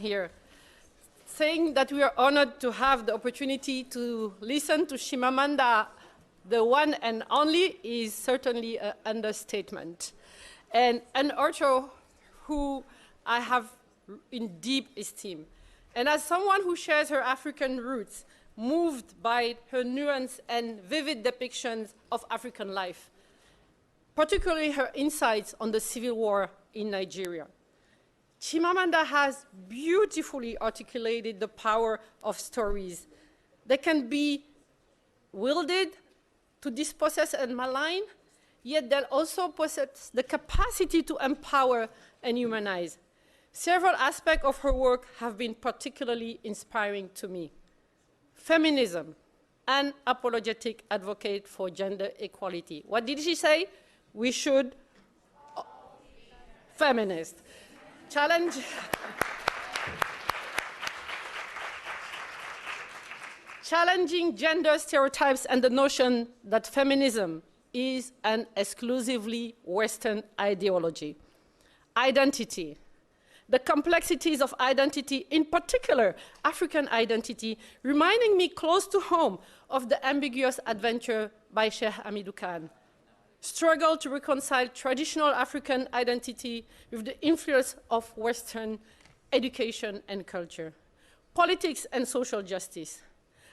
here, saying that we are honored to have the opportunity to listen to Chimamanda, the one and only, is certainly an understatement. And an author who I have in deep esteem. And as someone who shares her African roots, moved by her nuanced and vivid depictions of African life, particularly her insights on the civil war in Nigeria. Chimamanda has beautifully articulated the power of stories that can be wielded to dispossess and malign, yet that also possess the capacity to empower and humanize. Several aspects of her work have been particularly inspiring to me. Feminism, an apologetic advocate for gender equality. What did she say? We should, feminist. Challenging gender stereotypes and the notion that feminism is an exclusively Western ideology. Identity. The complexities of identity, in particular African identity, reminding me close to home of The Ambiguous Adventure by Sheikh Hamidou Khan. Struggle to reconcile traditional African identity with the influence of Western education and culture. Politics and social justice,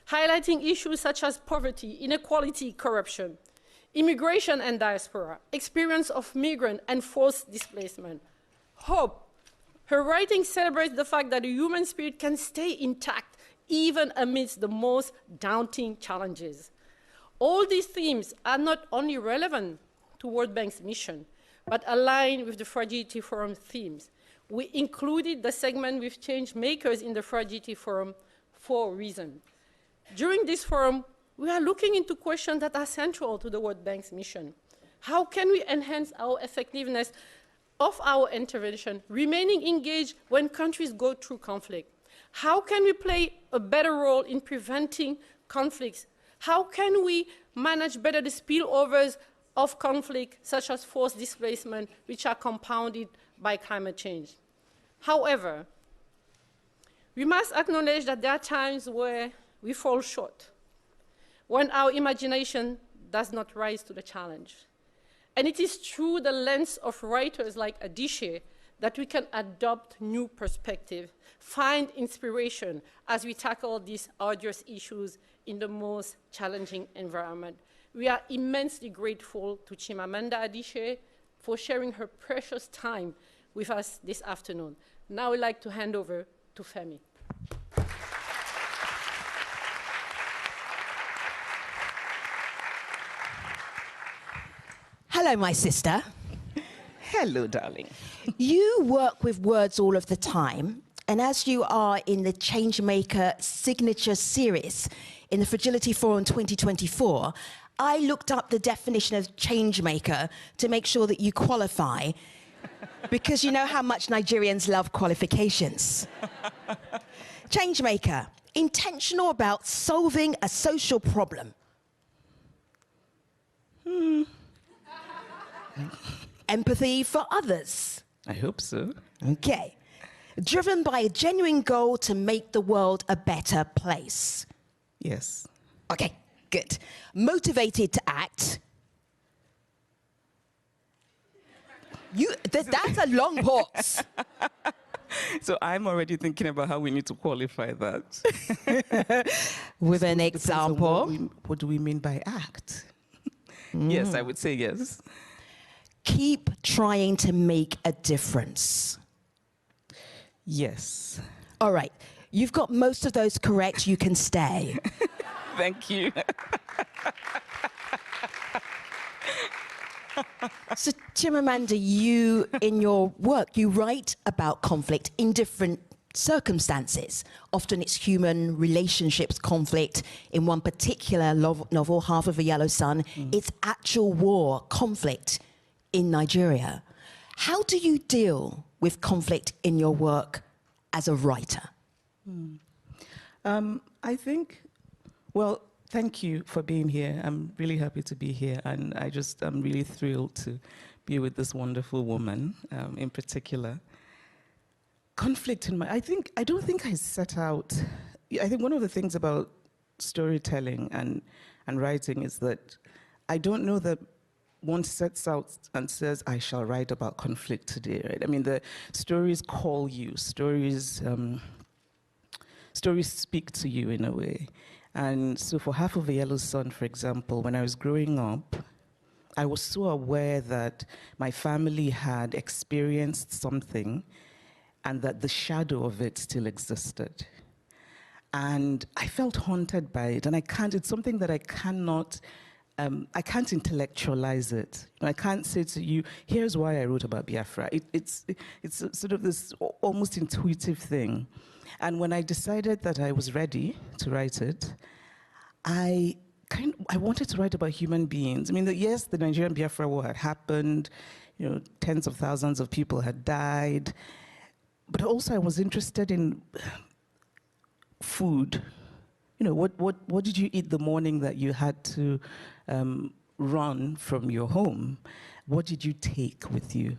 highlighting issues such as poverty, inequality, corruption, immigration and diaspora, experience of migrant and forced displacement, hope. Her writing celebrates the fact that the human spirit can stay intact even amidst the most daunting challenges. All these themes are not only relevant to World Bank's mission, but align with the Fragility Forum themes. We included the segment with Changemakers in the Fragility Forum for a reason. During this forum, we are looking into questions that are central to the World Bank's mission. How can we enhance our effectiveness of our intervention, remaining engaged when countries go through conflict? How can we play a better role in preventing conflicts? How can we manage better the spillovers of conflict, such as forced displacement, which are compounded by climate change? However, we must acknowledge that there are times where we fall short, when our imagination does not rise to the challenge. And it is through the lens of writers like Adichie that we can adopt new perspective, find inspiration as we tackle these arduous issues in the most challenging environment. We are immensely grateful to Chimamanda Adichie for sharing her precious time with us this afternoon. Now I'd like to hand over to Femi. Hello, my sister. Hello, darling. You work with words all of the time, and as you are in the Changemaker signature series in the Fragility Forum 2024, I looked up the definition of changemaker to make sure that you qualify, because you know how much Nigerians love qualifications. Changemaker, intentional about solving a social problem. Empathy for others. I hope so. Okay. Driven by a genuine goal to make the world a better place. Yes. Okay, good. Motivated to act. That's a long pause. So I'm already thinking about how we need to qualify that. With an example. What do we mean by act? Yes, I would say yes. Keep trying to make a difference. Yes. All right. You've got most of those correct. You can stay. Thank you. So, Chimamanda, you, in your work, you write about conflict in different circumstances. Often it's human relationships conflict. In one particular novel, Half of a Yellow Sun, it's actual war, conflict in Nigeria. How do you deal with conflict in your work as a writer? I think, well, thank you for being here. I'm really happy to be here, and I'm really thrilled to be with this wonderful woman in particular. conflict in my, I don't think I set out, I think one of the things about storytelling and writing is that I don't know that one sets out and says, I shall write about conflict today, right? I mean, the stories call you, stories speak to you in a way. And so for Half of a Yellow Sun, for example, when I was growing up, I was so aware that my family had experienced something and that the shadow of it still existed. And I felt haunted by it, and it's something that I can't intellectualize it. I can't say to you, here's why I wrote about Biafra. It's sort of this almost intuitive thing. And when I decided that I was ready to write it, I wanted to write about human beings. I mean, yes, the Nigerian Biafra War had happened, tens of thousands of people had died, but also I was interested in food. What did you eat the morning that you had to run from your home? What did you take with you?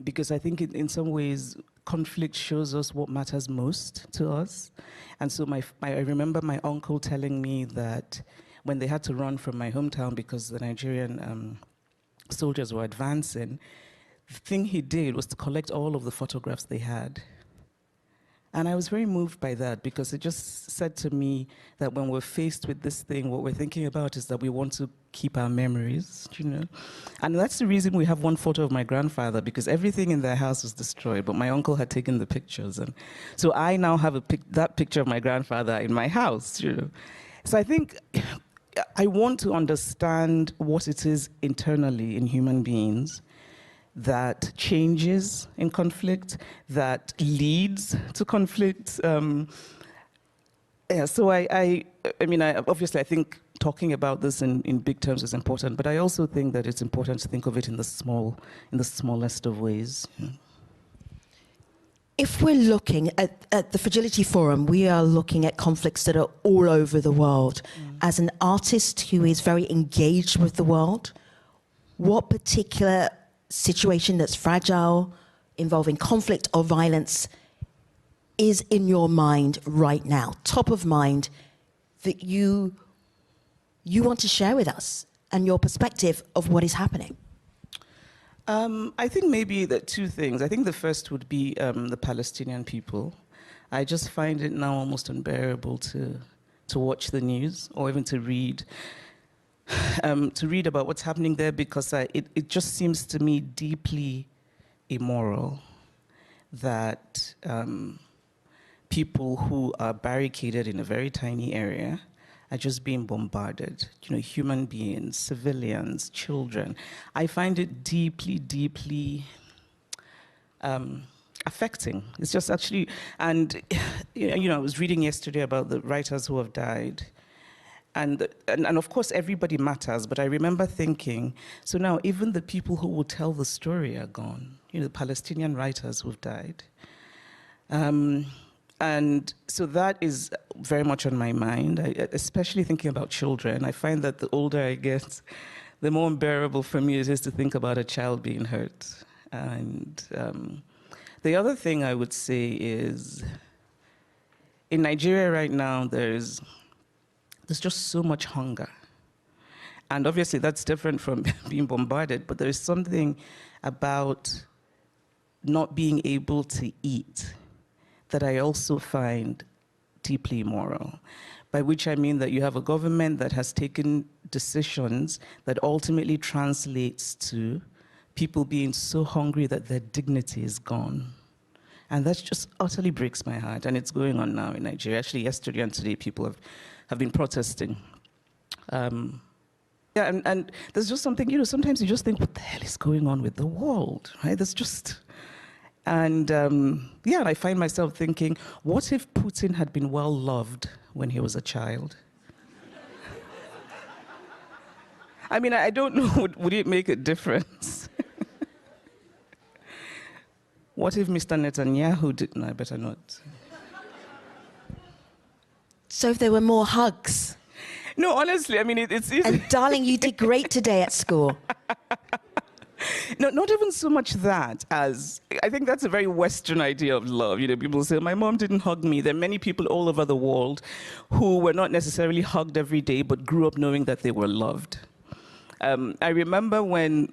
Because I think in some ways, conflict shows us what matters most to us. And so I remember my uncle telling me that when they had to run from my hometown because the Nigerian soldiers were advancing, the thing he did was to collect all of the photographs they had. And I was very moved by that because it just said to me that when we're faced with this thing, what we're thinking about is that we want to keep our memories, And that's the reason we have one photo of my grandfather, because everything in their house was destroyed, but my uncle had taken the pictures. And so I now have that picture of my grandfather in my house, So I think I want to understand what it is internally in human beings that changes in conflict, that leads to conflict. So I mean, obviously I think talking about this in big terms is important, but I also think that it's important to think of it in the smallest of ways. If we're looking at the Fragility Forum, we are looking at conflicts that are all over the world. As an artist who is very engaged with the world, what particular situation that's fragile, involving conflict or violence, is in your mind right now, top of mind, that you want to share with us and your perspective of what is happening? I think maybe that two things. I think the first would be the Palestinian people. I just find it now almost unbearable to watch the news or even to read about what's happening there, because it just seems to me deeply immoral that people who are barricaded in a very tiny area are just being bombarded. Human beings, civilians, children. I find it deeply, deeply affecting. It's just actually, and I was reading yesterday about the writers who have died. And of course, everybody matters, but I remember thinking, so now even the people who will tell the story are gone, the Palestinian writers who've died. And so that is very much on my mind, especially thinking about children. I find that the older I get, the more unbearable for me it is to think about a child being hurt. And the other thing I would say is, in Nigeria right now, there's just so much hunger. And obviously that's different from being bombarded, but there's something about not being able to eat that I also find deeply immoral, by which I mean that you have a government that has taken decisions that ultimately translates to people being so hungry that their dignity is gone. And that just utterly breaks my heart, and it's going on now in Nigeria. Actually, yesterday and today, people have been protesting. And there's just something, sometimes you just think, what the hell is going on with the world, right? There's just, and I find myself thinking, what if Putin had been well loved when he was a child? I mean, I don't know, would it make a difference? What if Mr. Netanyahu did? No, I better not. So if there were more hugs? No, honestly, I mean, it's easy. And darling, you did great today at school. No, not even so much that as, I think that's a very Western idea of love. You know, people say, my mom didn't hug me. There are many people all over the world who were not necessarily hugged every day, but grew up knowing that they were loved. I remember when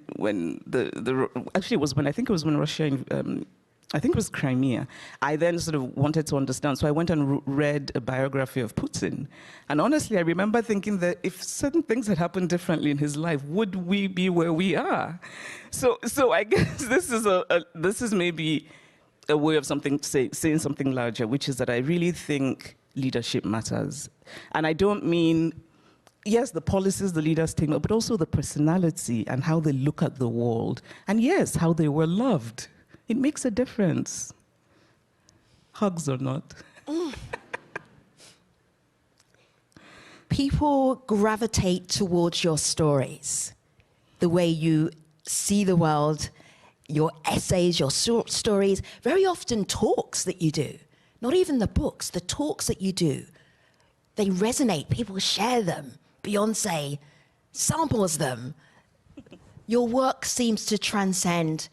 actually it was when, I think it was when Russia, I think it was Crimea, I then sort of wanted to understand. So I went and read a biography of Putin. And honestly, I remember thinking that if certain things had happened differently in his life, would we be where we are? So I guess this is maybe a way of saying something larger, which is that I really think leadership matters. And I don't mean, yes, the policies the leaders take, but also the personality and how they look at the world. And yes, how they were loved. It makes a difference. Hugs or not. People gravitate towards your stories, the way you see the world, your essays, your short stories, very often talks that you do, not even the books, the talks that you do. They resonate, people share them. Beyonce samples them. Your work seems to transcend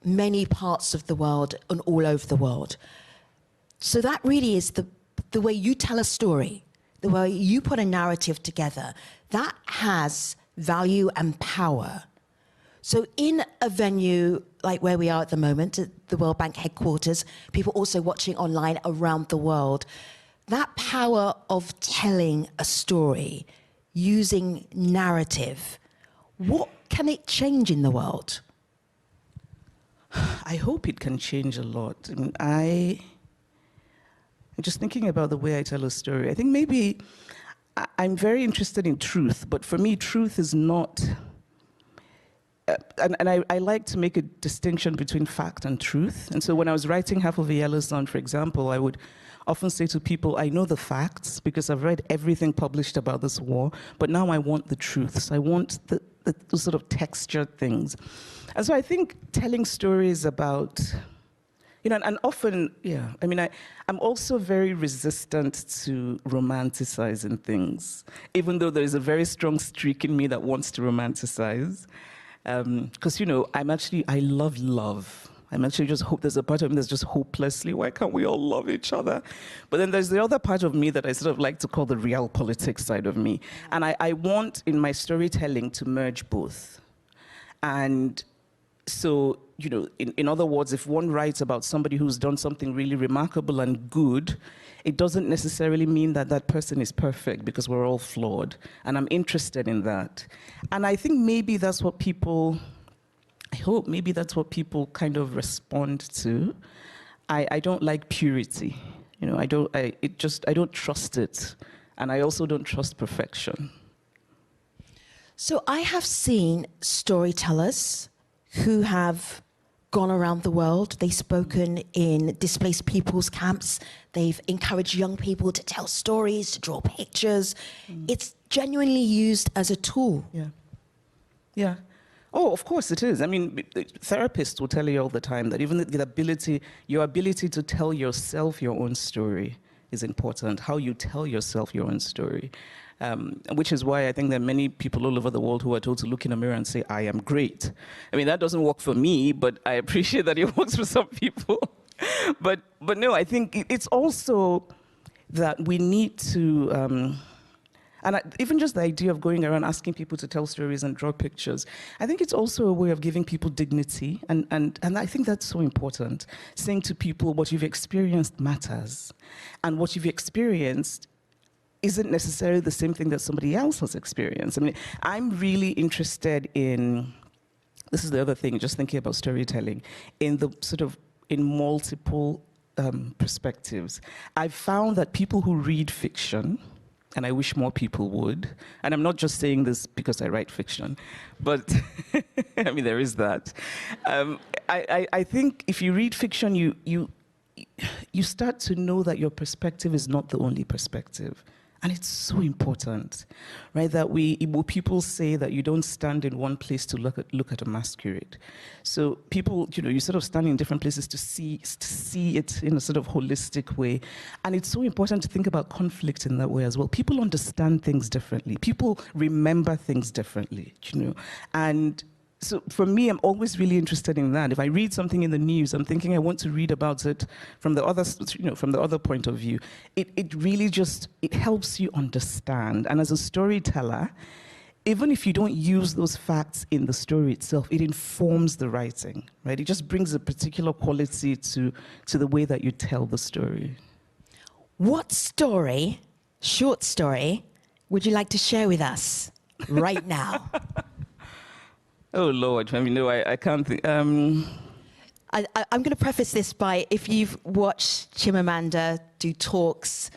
many parts of the world and all over the world. So that really is the way you tell a story, the way you put a narrative together. That has value and power. So in a venue like where we are at the moment, at the World Bank headquarters, people also watching online around the world, that power of telling a story, using narrative, what can it change in the world? I hope it can change a lot. I'm just thinking about the way I tell a story. I think maybe I'm very interested in truth, but for me, truth is not, and I like to make a distinction between fact and truth. And so when I was writing Half of a Yellow Sun, for example, I would often say to people, I know the facts because I've read everything published about this war, but now I want the truths. I want the sort of textured things. And so I think telling stories about, you know, and often, yeah, I mean, I'm also very resistant to romanticizing things, even though there is a very strong streak in me that wants to romanticize. Because, you know, I love love. I'm actually just hope there's a part of me that's just hopelessly, why can't we all love each other? But then there's the other part of me that I sort of like to call the real politics side of me. And I want in my storytelling to merge both. And so, you know, in other words, if one writes about somebody who's done something really remarkable and good, it doesn't necessarily mean that that person is perfect because we're all flawed. And I'm interested in that. And I think maybe that's what people, I hope maybe that's what people kind of respond to. I don't like purity. You know, I don't trust it. And I also don't trust perfection. So I have seen storytellers who have gone around the world. They've spoken in displaced people's camps. They've encouraged young people to tell stories, to draw pictures. It's genuinely used as a tool. Yeah. Yeah. Oh, of course it is. I mean, therapists will tell you all the time that even your ability to tell yourself your own story is important, how you tell yourself your own story. Which is why I think there are many people all over the world who are told to look in a mirror and say, I am great. I mean, that doesn't work for me, but I appreciate that it works for some people. But no, I think it's also that we need to, even just the idea of going around asking people to tell stories and draw pictures, I think it's also a way of giving people dignity. And I think that's so important. Saying to people, what you've experienced matters. And what you've experienced isn't necessarily the same thing that somebody else has experienced. I mean, I'm really interested in, this is the other thing, just thinking about storytelling, in the sort of, in multiple perspectives. I've found that people who read fiction, and I wish more people would, and I'm not just saying this because I write fiction, but I mean, there is that. I think if you read fiction, you start to know that your perspective is not the only perspective. And it's so important, right? That people say that you don't stand in one place to look at a masquerade. So people, you know, you sort of stand in different places to see it in a sort of holistic way. And it's so important to think about conflict in that way as well. People understand things differently. People remember things differently, you know. And So for me, I'm always really interested in that. If I read something in the news, I'm thinking I want to read about it from the other, from the other point of view. It really just, it helps you understand. And as a storyteller, even if you don't use those facts in the story itself, it informs the writing, right? It just brings a particular quality to the way that you tell the story. What story, short story, would you like to share with us right now? Oh, Lord, I mean, no, I can't think. I'm going to preface this by, if you've watched Chimamanda do talks,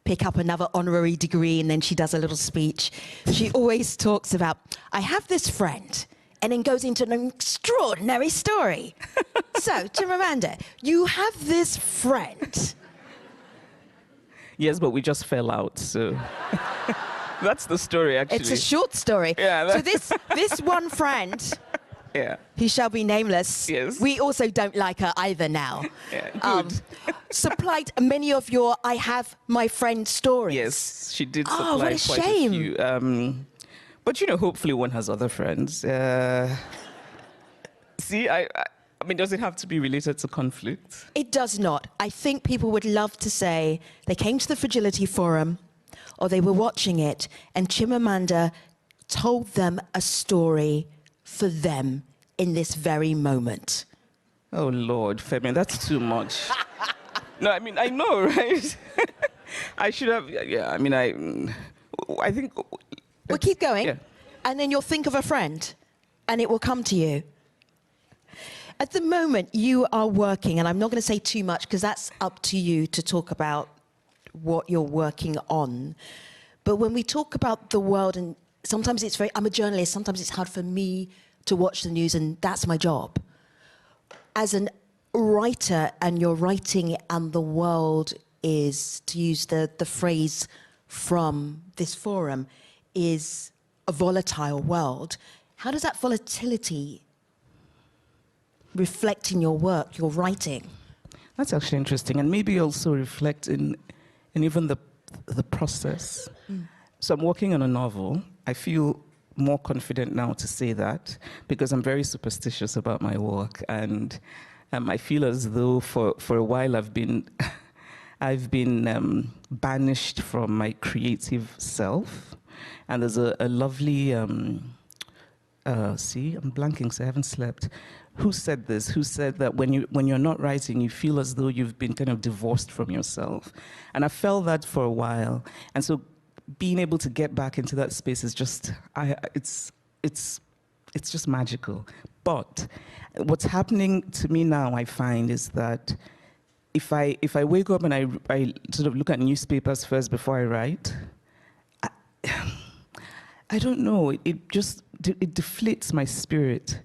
pick up another honorary degree, and then she does a little speech, she always talks about, I have this friend, and then goes into an extraordinary story. So, Chimamanda, you have this friend. Yes, but we just fell out, so... That's the story, actually. It's a short story. Yeah, so this one friend, yeah, who shall be nameless, yes, we also don't like her either now, yeah, good. Supplied many of your I have my friend stories. Yes, she did supply what a quite shame. a few. But, you know, hopefully one has other friends. See, I mean, does it have to be related to conflict? It does not. I think people would love to say they came to the Fragility Forum, or they were watching it, and Chimamanda told them a story for them in this very moment. Oh, Lord, Femi, that's too much. No, I mean, I know, right? I should have, yeah, I mean, I think... Well, keep going, yeah. And then you'll think of a friend, and it will come to you. At the moment, you are working, and I'm not going to say too much, because that's up to you to talk about what you're working on. But when we talk about the world, and sometimes it's I'm a journalist, sometimes it's hard for me to watch the news, and that's my job. As a writer, and your writing and the world is, to use the phrase from this forum, is a volatile world. How does that volatility reflect in your work, your writing? That's actually interesting, and maybe also reflect in even the process. So I'm working on a novel. I feel more confident now to say that because I'm very superstitious about my work, and I feel as though for a while I've been banished from my creative self. And there's a lovely see, I'm blanking, so I haven't slept. Who said this? Who said that when you're not writing, you feel as though you've been kind of divorced from yourself? And I felt that for a while. And so being able to get back into that space is just, it's just magical. But what's happening to me now, I find, is that if I wake up and I sort of look at newspapers first before I write, I don't know, it deflates my spirit.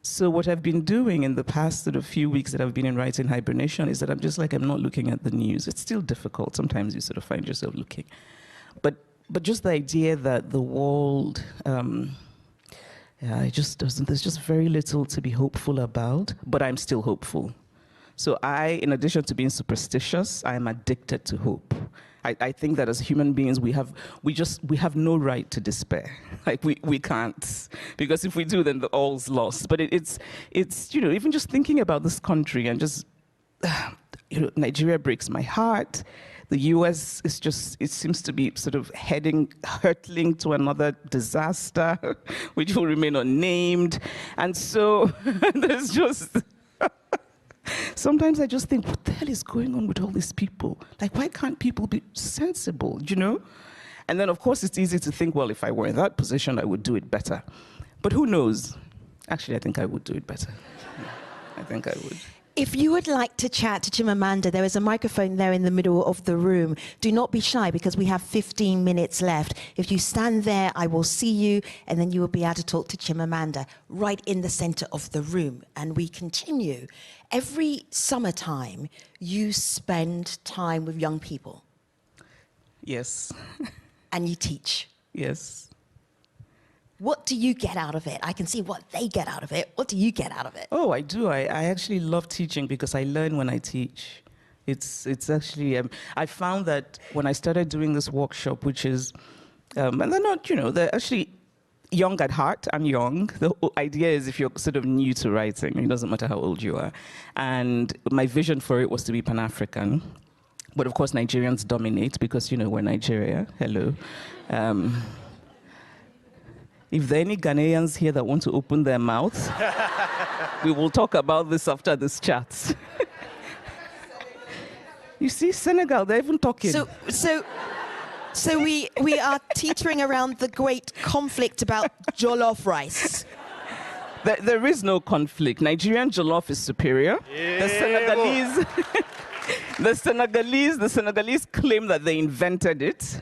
So what I've been doing in the past sort of few weeks that I've been in writing hibernation is that I'm not looking at the news. It's still difficult. Sometimes you sort of find yourself looking. But just the idea that the world, it just doesn't, there's just very little to be hopeful about, but I'm still hopeful. So in addition to being superstitious, I'm addicted to hope. I think that as human beings, we have no right to despair. Like we can't, because if we do, then all's lost. But it's even just thinking about this country and just Nigeria breaks my heart. The US is it seems to be sort of hurtling to another disaster, which will remain unnamed. And so there's just. Sometimes I just think, what the hell is going on with all these people? Like, why can't people be sensible, you know? And then, of course, it's easy to think, well, if I were in that position, I would do it better. But who knows? Actually, I think I would do it better. I think I would. If you would like to chat to Chimamanda, there is a microphone there in the middle of the room. Do not be shy, because we have 15 minutes left. If you stand there, I will see you, and then you will be able to talk to Chimamanda right in the center of the room. And we continue. Every summertime, you spend time with young people. Yes. And you teach. Yes. What do you get out of it? I can see what they get out of it. What do you get out of it? Oh, I do. I actually love teaching because I learn when I teach. It's actually, I found that when I started doing this workshop, which is, and they're not, they're actually young at heart. I'm young. The idea is if you're sort of new to writing, it doesn't matter how old you are. And my vision for it was to be Pan-African. But of course, Nigerians dominate because, we're Nigeria. Hello. If there are any Ghanaians here that want to open their mouths, we will talk about this after this chat. You see, Senegal, they're even talking. So we are teetering around the great conflict about jollof rice. There is no conflict. Nigerian jollof is superior. Yeah. The Senegalese claim that they invented it.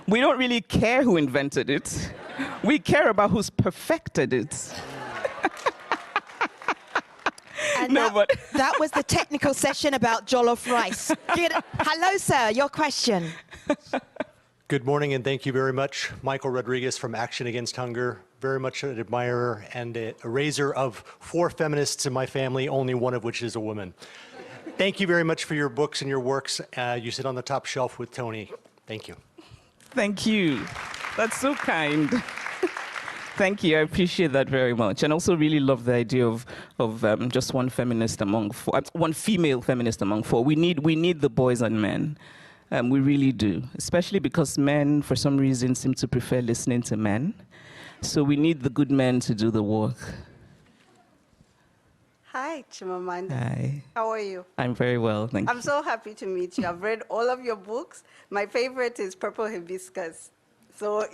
We don't really care who invented it. We care about who's perfected it. And that was the technical session about jollof rice. Hello, sir, your question. Good morning, and thank you very much. Michael Rodriguez from Action Against Hunger. Very much an admirer and a raiser of 4 feminists in my family, only one of which is a woman. Thank you very much for your books and your works. You sit on the top shelf with Tony. Thank you. Thank you. That's so kind. Thank you. I appreciate that very much. And also really love the idea of just one feminist among 4, one female feminist among 4. We need the boys and men. We really do, especially because men, for some reason, seem to prefer listening to men. So we need the good men to do the work. Hi, Chimamanda. Hi. How are you? I'm very well, thank you. I'm so happy to meet you. I've read all of your books. My favorite is Purple Hibiscus. So,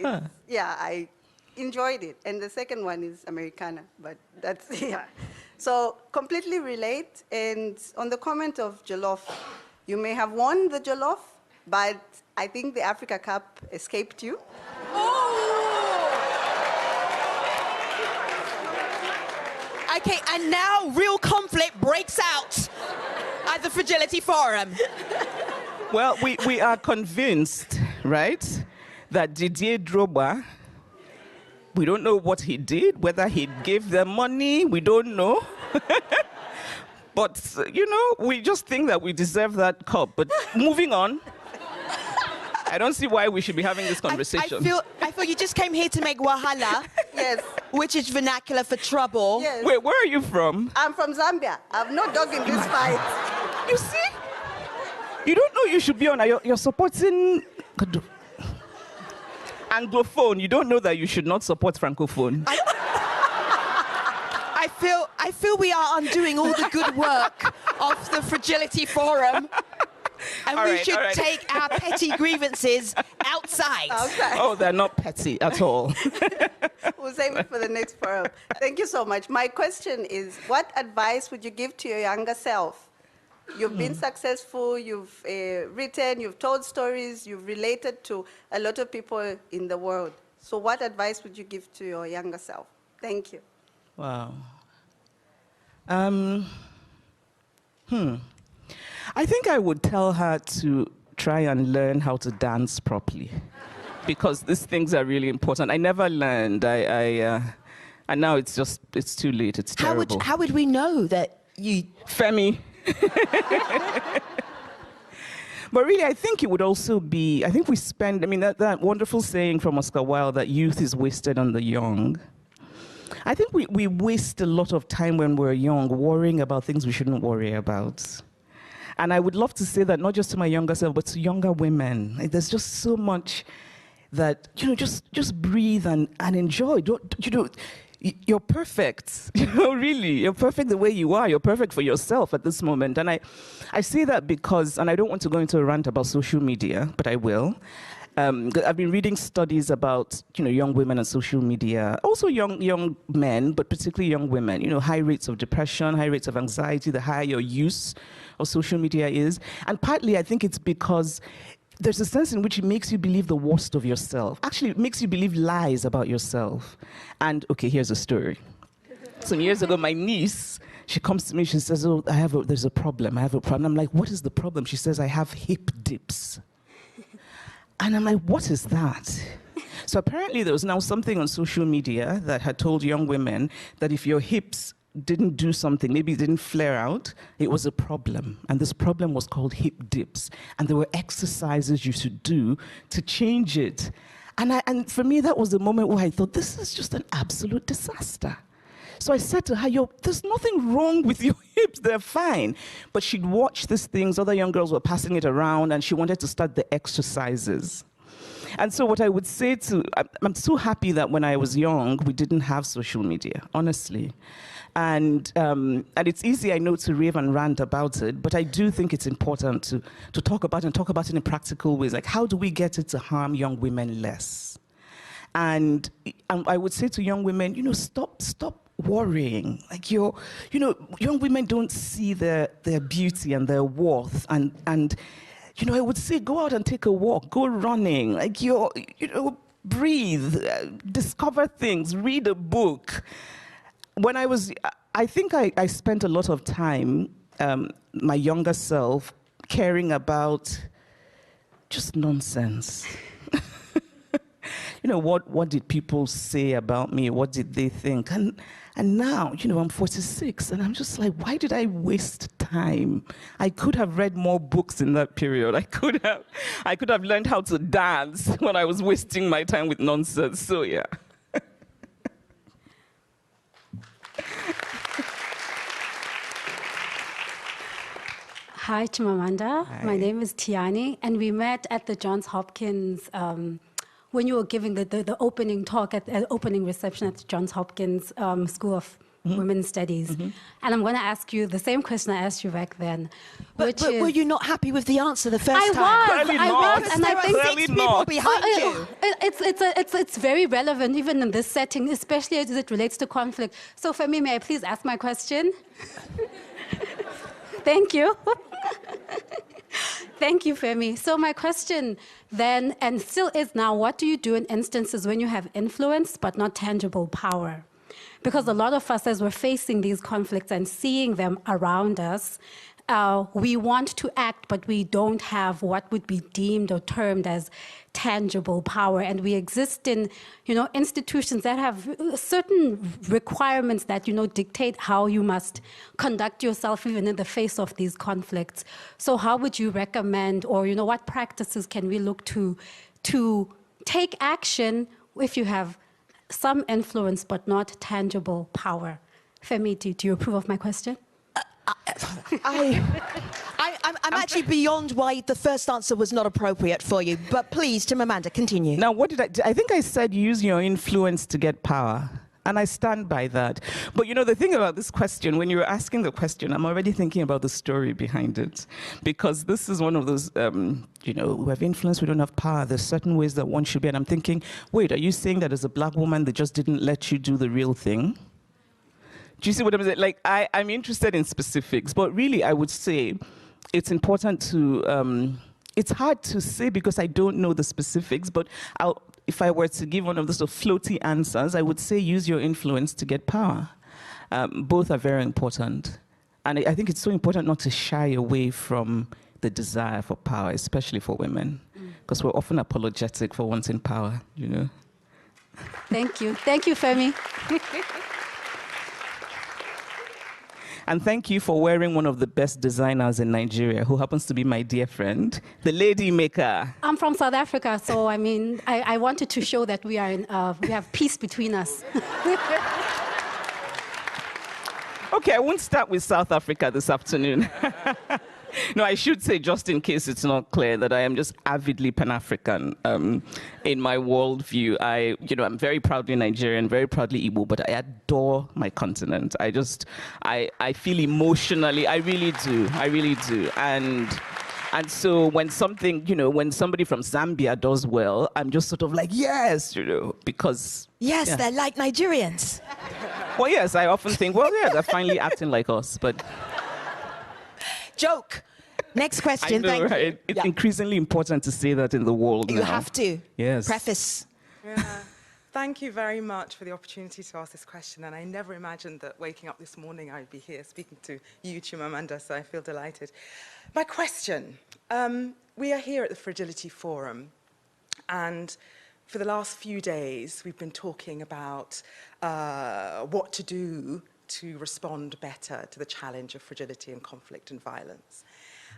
yeah, I enjoyed it. And the second one is Americana, but that's, yeah. So, completely relate. And on the comment of jollof, you may have won the jollof, but I think the Africa Cup escaped you. Okay, and now real conflict breaks out at the Fragility Forum. Well, we are convinced, right, that Didier Drogba, we don't know what he did, whether he gave them money, we don't know. But, we just think that we deserve that cup. But moving on, I don't see why we should be having this conversation. I feel you just came here to make wahala. Yes. Which is vernacular for trouble. Yes. Wait, where are you from? I'm from Zambia. I've no dog in this fight. You see? You don't know you should be on. You're supporting Anglophone. You don't know that you should not support Francophone. I feel we are undoing all the good work of the Fragility Forum. And we should take our petty grievances outside. Okay. Oh, they're not petty at all. We'll save it for the next forum. Thank you so much. My question is, what advice would you give to your younger self? You've been successful, you've written, you've told stories, you've related to a lot of people in the world. So what advice would you give to your younger self? Thank you. Wow. I think I would tell her to try and learn how to dance properly, because these things are really important. I never learned. And now it's too late. It's terrible. How would we know that you... Femi. But really, I think it would also be, I think we spend, that wonderful saying from Oscar Wilde that youth is wasted on the young. I think we waste a lot of time when we're young worrying about things we shouldn't worry about. And I would love to say that not just to my younger self, but to younger women. There's just so much that, just breathe and enjoy. You're perfect. Really, you're perfect the way you are. You're perfect for yourself at this moment. And I say that because, and I don't want to go into a rant about social media, but I will. I've been reading studies about, young women and social media, also young men, but particularly young women, high rates of depression, high rates of anxiety, the higher your use of social media is. And partly, I think it's because there's a sense in which it makes you believe the worst of yourself. Actually, it makes you believe lies about yourself. And, okay, here's a story. Some years ago, my niece, she comes to me, she says, oh, there's a problem, I have a problem. I'm like, what is the problem? She says, I have hip dips. And I'm like, what is that? So apparently there was now something on social media that had told young women that if your hips didn't do something, maybe it didn't flare out, it was a problem. And this problem was called hip dips. And there were exercises you should do to change it. And for me, that was the moment where I thought, this is just an absolute disaster. So I said to her, there's nothing wrong with your hips, they're fine. But she'd watched these things, other young girls were passing it around, and she wanted to start the exercises. And so what I would say I'm so happy that when I was young, we didn't have social media, honestly. And it's easy, I know, to rave and rant about it, but I do think it's important to talk about it in practical ways. Like, how do we get it to harm young women less? And I would say to young women, stop worrying. Like, young women don't see their beauty and their worth. And I would say, go out and take a walk, go running. Like, breathe, discover things, read a book. I think I spent a lot of time, my younger self, caring about just nonsense. What did people say about me? What did they think? And now, I'm 46, and I'm just like, why did I waste time? I could have read more books in that period. I could have learned how to dance when I was wasting my time with nonsense. So yeah. Hi, Chimamanda. Hi. My name is Tiani, and we met at the Johns Hopkins when you were giving the opening talk at the opening reception at the Johns Hopkins School of Women's Studies. And I'm going to ask you the same question I asked you back then. But were you not happy with the answer the first I time? Clearly I not. was, and I There think are 6 people not. behind you. it's very relevant even in this setting, especially as it relates to conflict. So Femi, may I please ask my question? Thank you. Thank you, Femi. So my question then, and still is now, what do you do in instances when you have influence but not tangible power? Because a lot of us, as we're facing these conflicts and seeing them around us, we want to act, but we don't have what would be deemed or termed as tangible power. And we exist in, institutions that have certain requirements that, dictate how you must conduct yourself even in the face of these conflicts. So how would you recommend, or, what practices can we look to take action if you have some influence but not tangible power? Femi, do you approve of my question? I'm actually beyond why the first answer was not appropriate for you. But please, Chimamanda, continue. Now, what did I think I said use your influence to get power. And I stand by that. But the thing about this question, when you were asking the question, I'm already thinking about the story behind it. Because this is one of those, we have influence, we don't have power. There's certain ways that one should be. And I'm thinking, wait, are you saying that as a black woman, they just didn't let you do the real thing? Do you see what I'm saying? Like, I'm interested in specifics. But really, I would say it's important to, it's hard to say because I don't know the specifics, but if I were to give one of those sort of floaty answers, I would say use your influence to get power. Both are very important. And I think it's so important not to shy away from the desire for power, especially for women, because we're often apologetic for wanting power, Thank you. Thank you, Femi. And thank you for wearing one of the best designers in Nigeria, who happens to be my dear friend, the Lady Maker. I'm from South Africa, so I wanted to show that we have peace between us. Okay, I won't start with South Africa this afternoon. No, I should say, just in case it's not clear, that I am just avidly Pan-African in my worldview. I'm very proudly Nigerian, very proudly Igbo, but I adore my continent. I feel emotionally, I really do. And so when when somebody from Zambia does well, I'm just sort of like, yes, because... Yes, they're like Nigerians. Well, yes, I often think, well, yeah, they're finally acting like us, but... Joke. Next question. I know, Thank right? you. It's increasingly important to say that in the world You now. have to. Yes. Preface. Yeah. Thank you very much for the opportunity to ask this question. And I never imagined that waking up this morning I'd be here speaking to you, Chimamanda, so I feel delighted. My question, we are here at the Fragility Forum, and for the last few days we've been talking about what to do to respond better to the challenge of fragility and conflict and violence.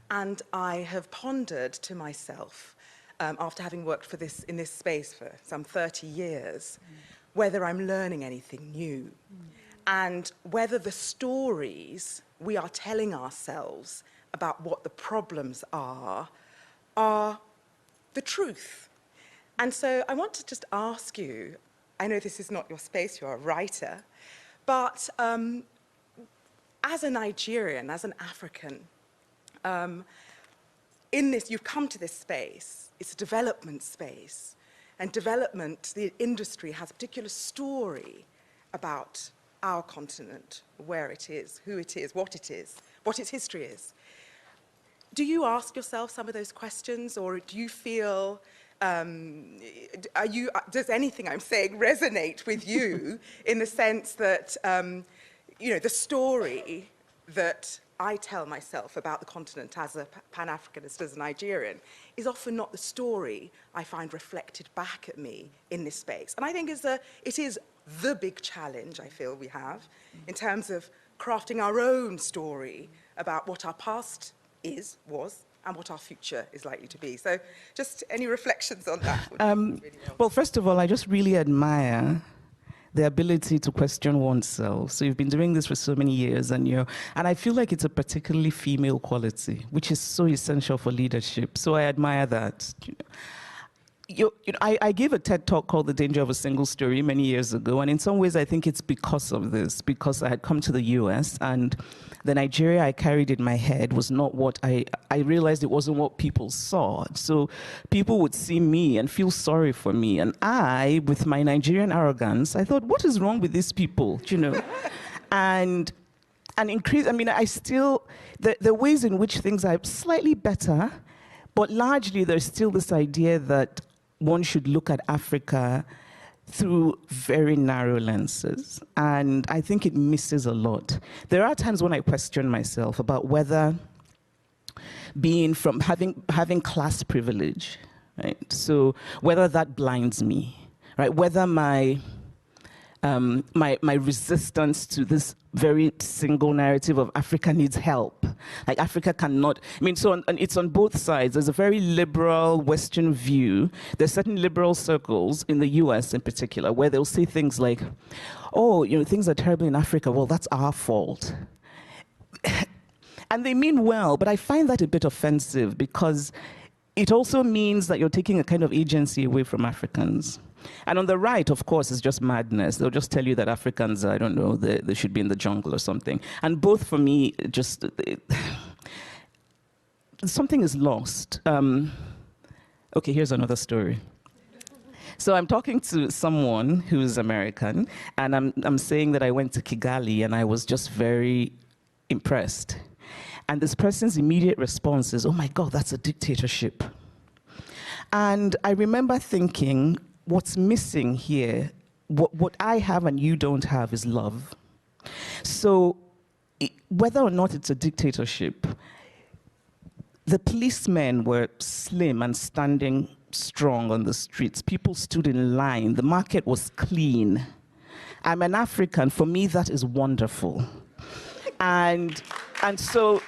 And I have pondered to myself after having worked in this space for some 30 years, whether I'm learning anything new, and whether the stories we are telling ourselves about what the problems are the truth. And so I want to just ask you, I know this is not your space, you're a writer, but as a Nigerian, as an African, in this, you've come to this space, it's a development space, and development, the industry has a particular story about our continent, where it is, who it is, what its history is. Do you ask yourself some of those questions, or do you feel, does anything I'm saying resonate with you in the sense that, the story that I tell myself about the continent as a Pan-Africanist, as a Nigerian, is often not the story I find reflected back at me in this space. And I think it is the big challenge I feel we have in terms of crafting our own story about what our past was, and what our future is likely to be. So just any reflections on that would be really helpful. Well, first of all, I just really admire the ability to question oneself. So you've been doing this for so many years, and I feel like it's a particularly female quality, which is so essential for leadership. So I admire that. I gave a TED talk called The Danger of a Single Story many years ago, and in some ways I think it's because of this, because I had come to the US and the Nigeria I carried in my head was not what I realized it wasn't what people saw. So people would see me and feel sorry for me, and I, with my Nigerian arrogance, I thought, what is wrong with these people, and increase, I still, the ways in which things are slightly better, but largely there's still this idea that one should look at Africa through very narrow lenses, and I think it misses a lot. There are times when I question myself about whether being from having class privilege, right? So whether that blinds me, right? Whether my resistance to this very single narrative of Africa needs help. Like Africa cannot, so it's on both sides. There's a very liberal Western view. There's certain liberal circles in the US in particular where they'll say things like, oh, things are terrible in Africa. Well, that's our fault. And they mean well, but I find that a bit offensive because it also means that you're taking a kind of agency away from Africans. And on the right, of course, it's just madness. They'll just tell you that Africans, I don't know, they should be in the jungle or something. And both, for me, something is lost. Okay, here's another story. So I'm talking to someone who's American, and I'm saying that I went to Kigali, and I was just very impressed. And this person's immediate response is, oh my God, that's a dictatorship. And I remember thinking, what's missing here, what I have and you don't have, is love. So whether or not it's a dictatorship, the policemen were slim and standing strong on the streets. People stood in line. The market was clean. I'm an African. For me, that is wonderful. And so,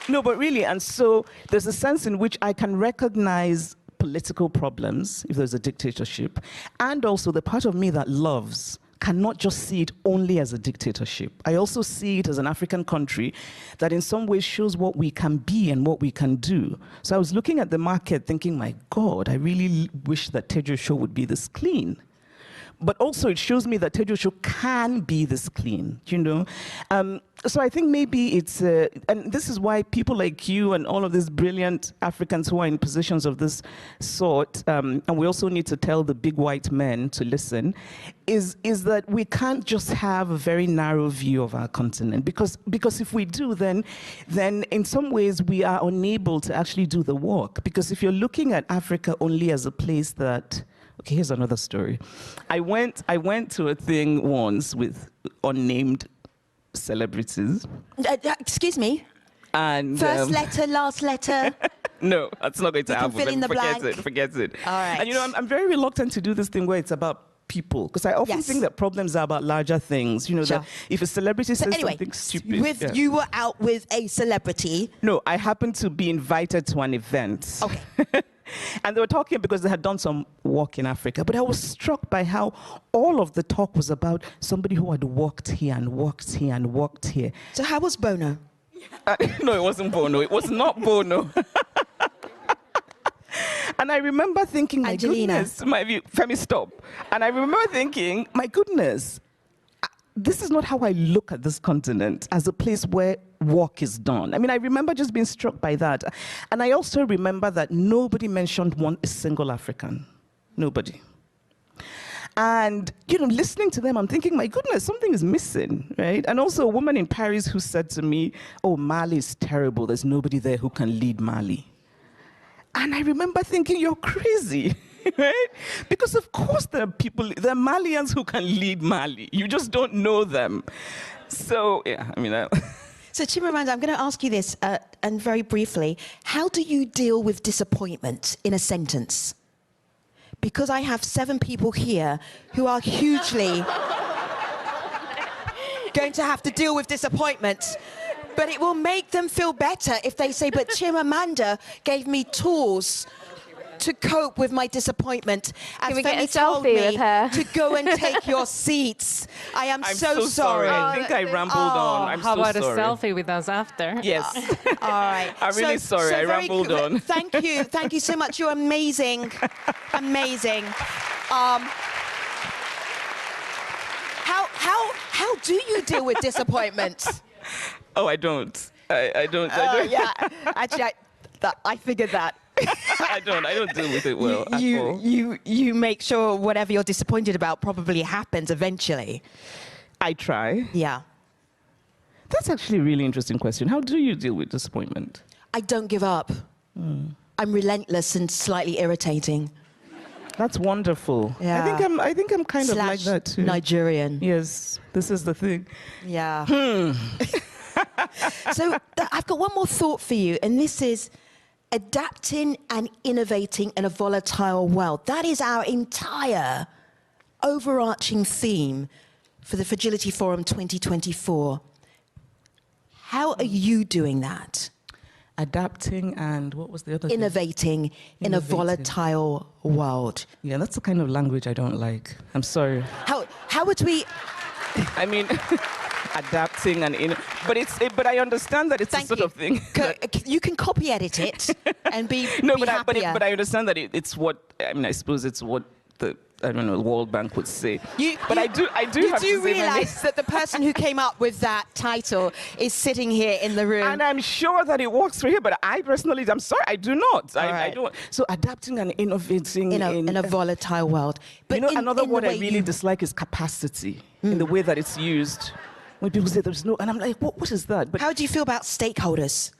no, but really, and so there's a sense in which I can recognize political problems if there's a dictatorship, and also the part of me that loves cannot just see it only as a dictatorship. I also see it as an African country that in some ways shows what we can be and what we can do. So I was looking at the market thinking, my God, I really wish that Tejo Show would be this clean. But also it shows me that Tejo Show can be this clean, So I think maybe it's, and this is why people like you and all of these brilliant Africans who are in positions of this sort, and we also need to tell the big white men to listen, is that we can't just have a very narrow view of our continent, because if we do, then in some ways we are unable to actually do the work. Because if you're looking at Africa only as a place that, okay, here's another story. I went to a thing once with unnamed celebrities. Excuse me? And first letter, last letter? No, that's not going to happen. Fill in the blank. Forget it. All right. And I'm very reluctant to do this thing where it's about people, because I often think that problems are about larger things. Sure. That if a celebrity says something stupid. You were out with a celebrity. No, I happened to be invited to an event. Okay. And they were talking because they had done some work in Africa. But I was struck by how all of the talk was about somebody who had worked here and worked here and worked here. So how was Bono? No, it wasn't Bono. It was not Bono. And I remember thinking, my Angelina. goodness, Femi, stop. And I remember thinking, my goodness, this is not how I look at this continent as a place where work is done. I mean, I remember just being struck by that. And I also remember that nobody mentioned a single African. Nobody. And, listening to them, I'm thinking, my goodness, something is missing, right? And also a woman in Paris who said to me, oh, Mali is terrible. There's nobody there who can lead Mali. And I remember thinking, you're crazy, right? Because of course there are Malians who can lead Mali. You just don't know them. So, yeah, I mean... So Chimamanda, I'm going to ask you this, and very briefly, how do you deal with disappointment in a sentence? Because I have 7 people here who are hugely going to have to deal with disappointment. But it will make them feel better if they say, but Chimamanda gave me tools to cope with my disappointment. As Can we get Femi a told selfie me with her? to go and take your seats. I'm so sorry. I think I rambled on. I'm How so about sorry. a selfie with us after? Yes. All right. I'm really sorry. I very rambled on. Thank you. Thank you so much. You're amazing. Amazing. How do you deal with disappointment? Oh, I don't. I don't. Yeah. Actually, I figured that. I don't deal with it well at all. You make sure whatever you're disappointed about probably happens eventually. I try. Yeah. That's actually a really interesting question. How do you deal with disappointment? I don't give up. I'm relentless and slightly irritating. That's wonderful. Yeah. I think I'm kind of like Slash that too. Nigerian. Yes, this is the thing. Yeah. So I've got one more thought for you, and this is adapting and innovating in a volatile world. That is our entire overarching theme for the Fragility Forum 2024. How are you doing that? Adapting and what was the other thing? Innovating in a volatile world. Yeah, that's the kind of language I don't like. I'm sorry. How would we... I mean, adapting and but I understand that it's a sort of thing. You can copy edit it and be happier. but I understand that it's what I suppose it's what the World Bank would say. I do realize that the person who came up with that title is sitting here in the room. And I'm sure that it works for here, but I personally, I'm sorry, I do not. I don't. So adapting and innovating in a volatile world. But another word I really dislike is capacity in the way that it's used. When people say there's no, and I'm like, what is that? But how do you feel about stakeholders?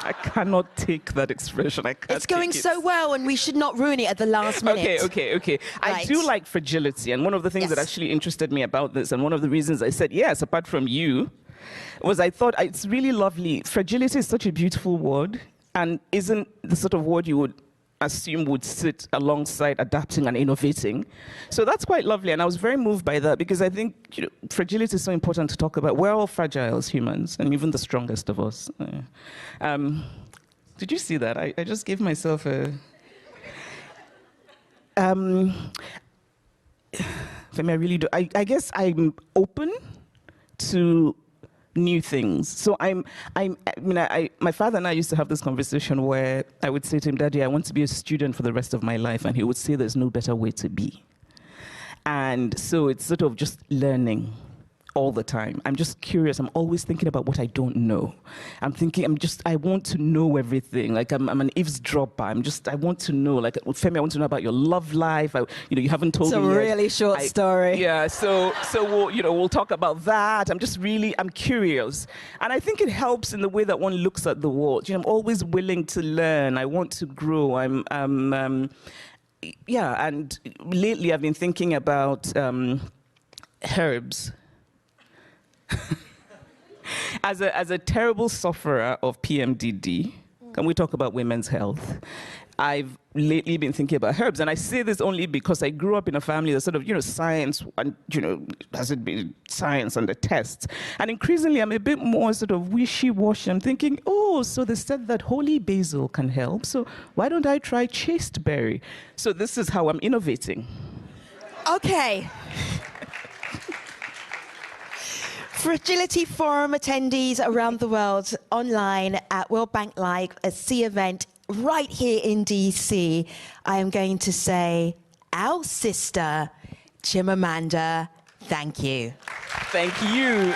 I cannot take that expression. I can't. It's going so well, and we should not ruin it at the last minute. Okay. Right. I do like fragility, and one of the things that actually interested me about this, and one of the reasons I said yes, apart from you, was I thought it's really lovely. Fragility is such a beautiful word, and isn't the sort of word you would assume would sit alongside adapting and innovating. So that's quite lovely, and I was very moved by that because I think fragility is so important to talk about. We're all fragile as humans, and even the strongest of us. Did you see that? I just gave myself a... Femi, I really do. I guess I'm open to new things. So my father and I used to have this conversation where I would say to him, Daddy, I want to be a student for the rest of my life. And he would say there's no better way to be. And so it's sort of just learning all the time. I'm just curious. I'm always thinking about what I don't know. I want to know everything. Like I'm an eavesdropper. I want to know, like Femi, I want to know about your love life. You haven't told me yet. It's a really short story. Yeah, so we'll talk about that. I'm curious. And I think it helps in the way that one looks at the world. I'm always willing to learn. I want to grow. And lately I've been thinking about herbs. As a terrible sufferer of PMDD, can we talk about women's health? I've lately been thinking about herbs. And I say this only because I grew up in a family that sort of, science, and, has it been science and the tests? And increasingly, I'm a bit more sort of wishy-washy. I'm thinking, oh, so they said that holy basil can help. So why don't I try chasteberry? So this is how I'm innovating. Okay. Fragility Forum attendees around the world online at World Bank Live, a C event right here in DC, I am going to say, our sister, Chimamanda, thank you. Thank you.